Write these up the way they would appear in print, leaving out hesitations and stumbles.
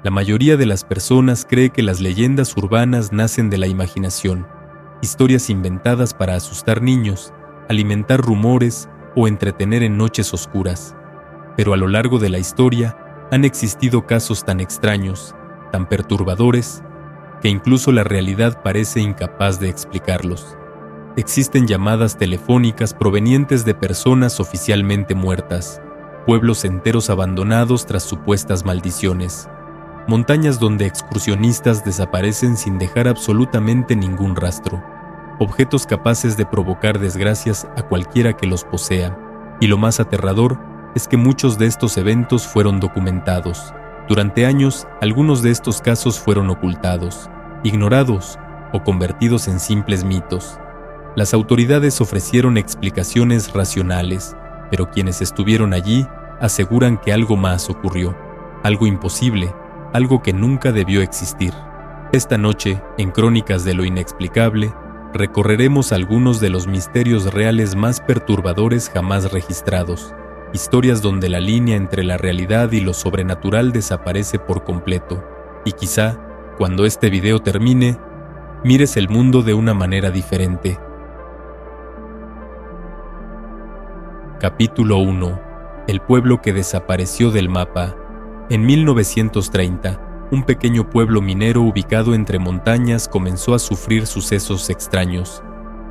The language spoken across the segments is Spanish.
La mayoría de las personas cree que las leyendas urbanas nacen de la imaginación, historias inventadas para asustar niños, alimentar rumores o entretener en noches oscuras. Pero a lo largo de la historia han existido casos tan extraños, tan perturbadores, que incluso la realidad parece incapaz de explicarlos. Existen llamadas telefónicas provenientes de personas oficialmente muertas, pueblos enteros abandonados tras supuestas maldiciones, montañas donde excursionistas desaparecen sin dejar absolutamente ningún rastro, objetos capaces de provocar desgracias a cualquiera que los posea, y lo más aterrador es que muchos de estos eventos fueron documentados. Durante años, algunos de estos casos fueron ocultados, ignorados o convertidos en simples mitos. Las autoridades ofrecieron explicaciones racionales, pero quienes estuvieron allí aseguran que algo más ocurrió, algo imposible, algo que nunca debió existir. Esta noche, en Crónicas de lo Inexplicable, recorreremos algunos de los misterios reales más perturbadores jamás registrados, historias donde la línea entre la realidad y lo sobrenatural desaparece por completo, y quizá, cuando este video termine, mires el mundo de una manera diferente. Capítulo 1. El pueblo que desapareció del mapa. En 1930, un pequeño pueblo minero ubicado entre montañas comenzó a sufrir sucesos extraños.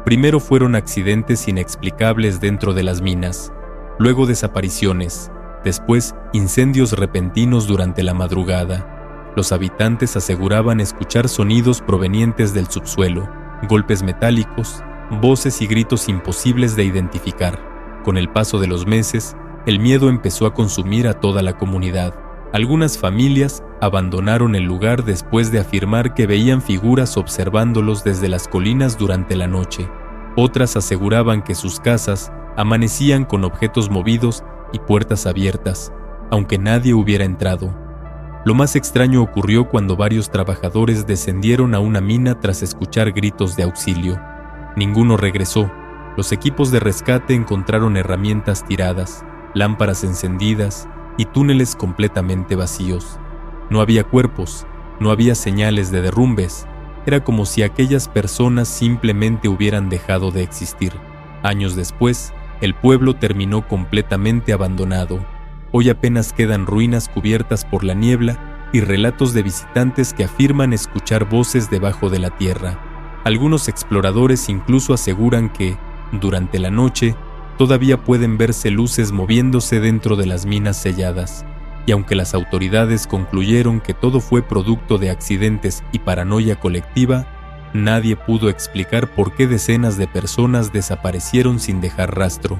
Primero fueron accidentes inexplicables dentro de las minas, luego desapariciones, después incendios repentinos durante la madrugada. Los habitantes aseguraban escuchar sonidos provenientes del subsuelo, golpes metálicos, voces y gritos imposibles de identificar. Con el paso de los meses, el miedo empezó a consumir a toda la comunidad. Algunas familias abandonaron el lugar después de afirmar que veían figuras observándolos desde las colinas durante la noche. Otras aseguraban que sus casas amanecían con objetos movidos y puertas abiertas, aunque nadie hubiera entrado. Lo más extraño ocurrió cuando varios trabajadores descendieron a una mina tras escuchar gritos de auxilio. Ninguno regresó. Los equipos de rescate encontraron herramientas tiradas, lámparas encendidas y túneles completamente vacíos. No había cuerpos, no había señales de derrumbes. Era como si aquellas personas simplemente hubieran dejado de existir. Años después, el pueblo terminó completamente abandonado. Hoy apenas quedan ruinas cubiertas por la niebla y relatos de visitantes que afirman escuchar voces debajo de la tierra. Algunos exploradores incluso aseguran que, durante la noche, todavía pueden verse luces moviéndose dentro de las minas selladas, y aunque las autoridades concluyeron que todo fue producto de accidentes y paranoia colectiva, nadie pudo explicar por qué decenas de personas desaparecieron sin dejar rastro.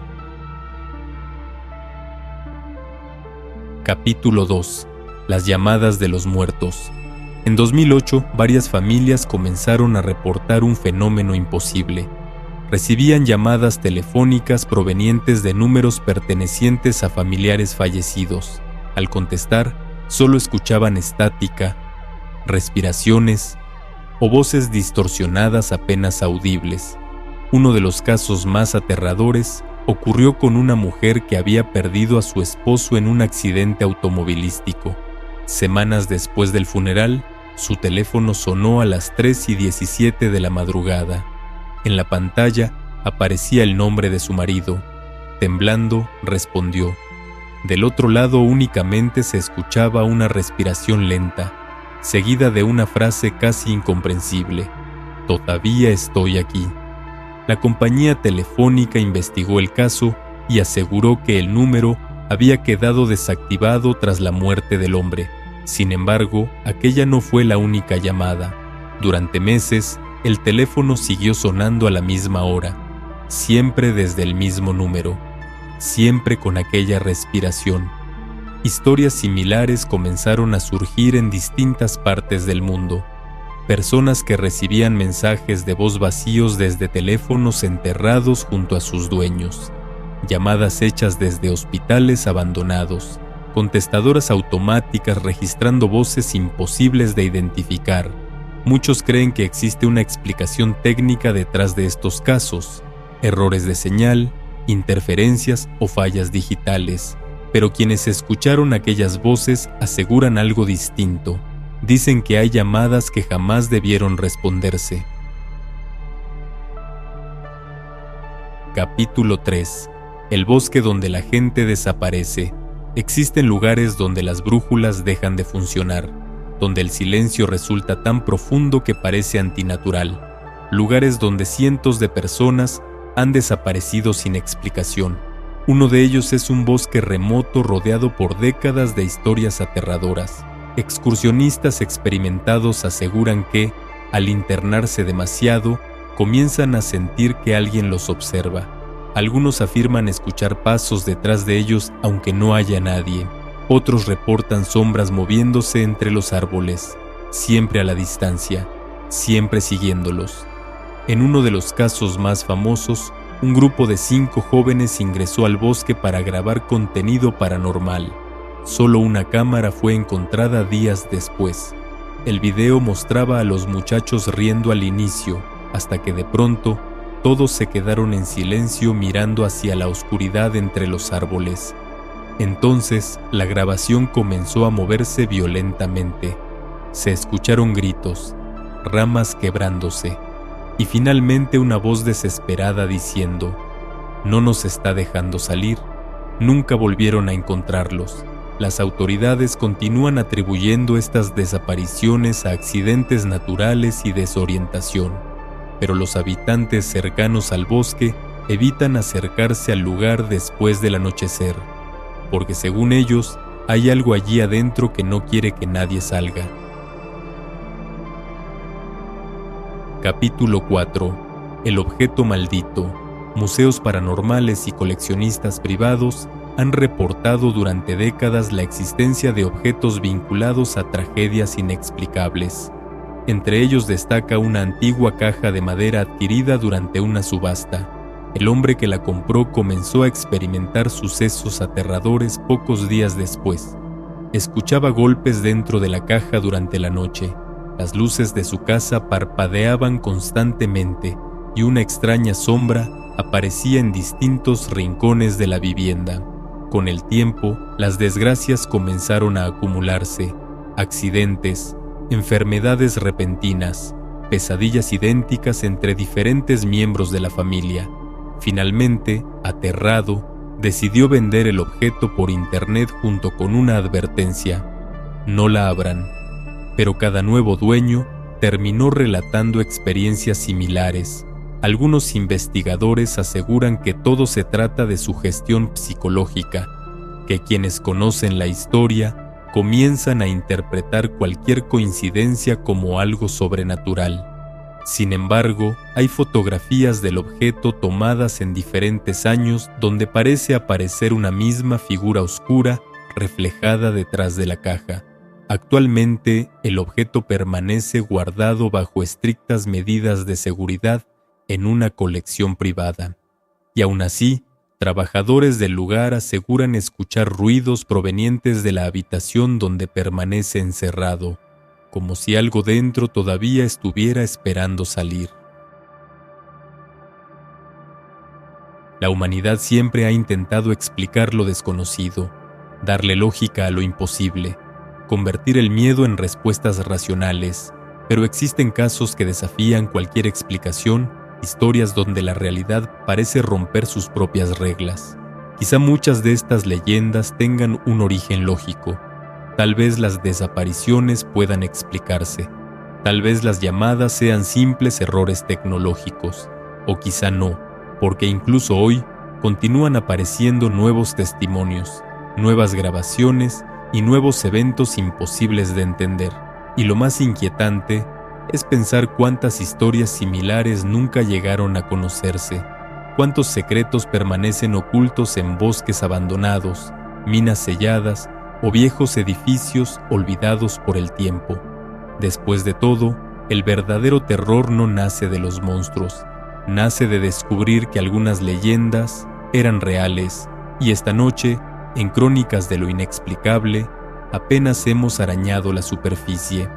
Capítulo 2. Las llamadas de los muertos. En 2008, varias familias comenzaron a reportar un fenómeno imposible. Recibían llamadas telefónicas provenientes de números pertenecientes a familiares fallecidos. Al contestar, solo escuchaban estática, respiraciones o voces distorsionadas apenas audibles. Uno de los casos más aterradores ocurrió con una mujer que había perdido a su esposo en un accidente automovilístico. Semanas después del funeral, su teléfono sonó a las 3:17 de la madrugada. En la pantalla aparecía el nombre de su marido. Temblando, respondió. Del otro lado únicamente se escuchaba una respiración lenta, seguida de una frase casi incomprensible: «Todavía estoy aquí». La compañía telefónica investigó el caso y aseguró que el número había quedado desactivado tras la muerte del hombre. Sin embargo, aquella no fue la única llamada. Durante meses, el teléfono siguió sonando a la misma hora, siempre desde el mismo número, siempre con aquella respiración. Historias similares comenzaron a surgir en distintas partes del mundo. Personas que recibían mensajes de voz vacíos desde teléfonos enterrados junto a sus dueños, llamadas hechas desde hospitales abandonados, contestadoras automáticas registrando voces imposibles de identificar. Muchos creen que existe una explicación técnica detrás de estos casos: errores de señal, interferencias o fallas digitales. pero quienes escucharon aquellas voces aseguran algo distinto. Dicen que hay llamadas que jamás debieron responderse. Capítulo 3. El bosque donde la gente desaparece. Existen lugares donde las brújulas dejan de funcionar, donde el silencio resulta tan profundo que parece antinatural. Lugares donde cientos de personas han desaparecido sin explicación. Uno de ellos es un bosque remoto rodeado por décadas de historias aterradoras. Excursionistas experimentados aseguran que, al internarse demasiado, comienzan a sentir que alguien los observa. Algunos afirman escuchar pasos detrás de ellos aunque no haya nadie. Otros reportan sombras moviéndose entre los árboles, siempre a la distancia, siempre siguiéndolos. En uno de los casos más famosos, un grupo de 5 jóvenes ingresó al bosque para grabar contenido paranormal. Solo una cámara fue encontrada días después. El video mostraba a los muchachos riendo al inicio, hasta que de pronto todos se quedaron en silencio mirando hacia la oscuridad entre los árboles. Entonces la grabación comenzó a moverse violentamente. Se escucharon gritos, ramas quebrándose, y finalmente una voz desesperada diciendo: «No nos está dejando salir». Nunca volvieron a encontrarlos. Las autoridades continúan atribuyendo estas desapariciones a accidentes naturales y desorientación, pero los habitantes cercanos al bosque evitan acercarse al lugar después del anochecer, porque según ellos, hay algo allí adentro que no quiere que nadie salga. Capítulo 4. El objeto maldito. Museos paranormales y coleccionistas privados han reportado durante décadas la existencia de objetos vinculados a tragedias inexplicables. Entre ellos destaca una antigua caja de madera adquirida durante una subasta. El hombre que la compró comenzó a experimentar sucesos aterradores pocos días después. Escuchaba golpes dentro de la caja durante la noche. Las luces de su casa parpadeaban constantemente y una extraña sombra aparecía en distintos rincones de la vivienda. Con el tiempo, las desgracias comenzaron a acumularse: accidentes, enfermedades repentinas, pesadillas idénticas entre diferentes miembros de la familia. Finalmente, aterrado, decidió vender el objeto por internet junto con una advertencia: «No la abran». Pero cada nuevo dueño terminó relatando experiencias similares. Algunos investigadores aseguran que todo se trata de sugestión psicológica, que quienes conocen la historia comienzan a interpretar cualquier coincidencia como algo sobrenatural. Sin embargo, hay fotografías del objeto tomadas en diferentes años donde parece aparecer una misma figura oscura reflejada detrás de la caja. Actualmente, el objeto permanece guardado bajo estrictas medidas de seguridad en una colección privada. Y aún así, trabajadores del lugar aseguran escuchar ruidos provenientes de la habitación donde permanece encerrado, como si algo dentro todavía estuviera esperando salir. La humanidad siempre ha intentado explicar lo desconocido, darle lógica a lo imposible, convertir el miedo en respuestas racionales, pero existen casos que desafían cualquier explicación, historias donde la realidad parece romper sus propias reglas. Quizá muchas de estas leyendas tengan un origen lógico. Tal vez las desapariciones puedan explicarse. Tal vez las llamadas sean simples errores tecnológicos. O quizá no, porque incluso hoy continúan apareciendo nuevos testimonios, nuevas grabaciones y nuevos eventos imposibles de entender. Y lo más inquietante es pensar cuántas historias similares nunca llegaron a conocerse, cuántos secretos permanecen ocultos en bosques abandonados, minas selladas o viejos edificios olvidados por el tiempo. Después de todo, el verdadero terror no nace de los monstruos, nace de descubrir que algunas leyendas eran reales, y esta noche, en Crónicas de lo Inexplicable, apenas hemos arañado la superficie.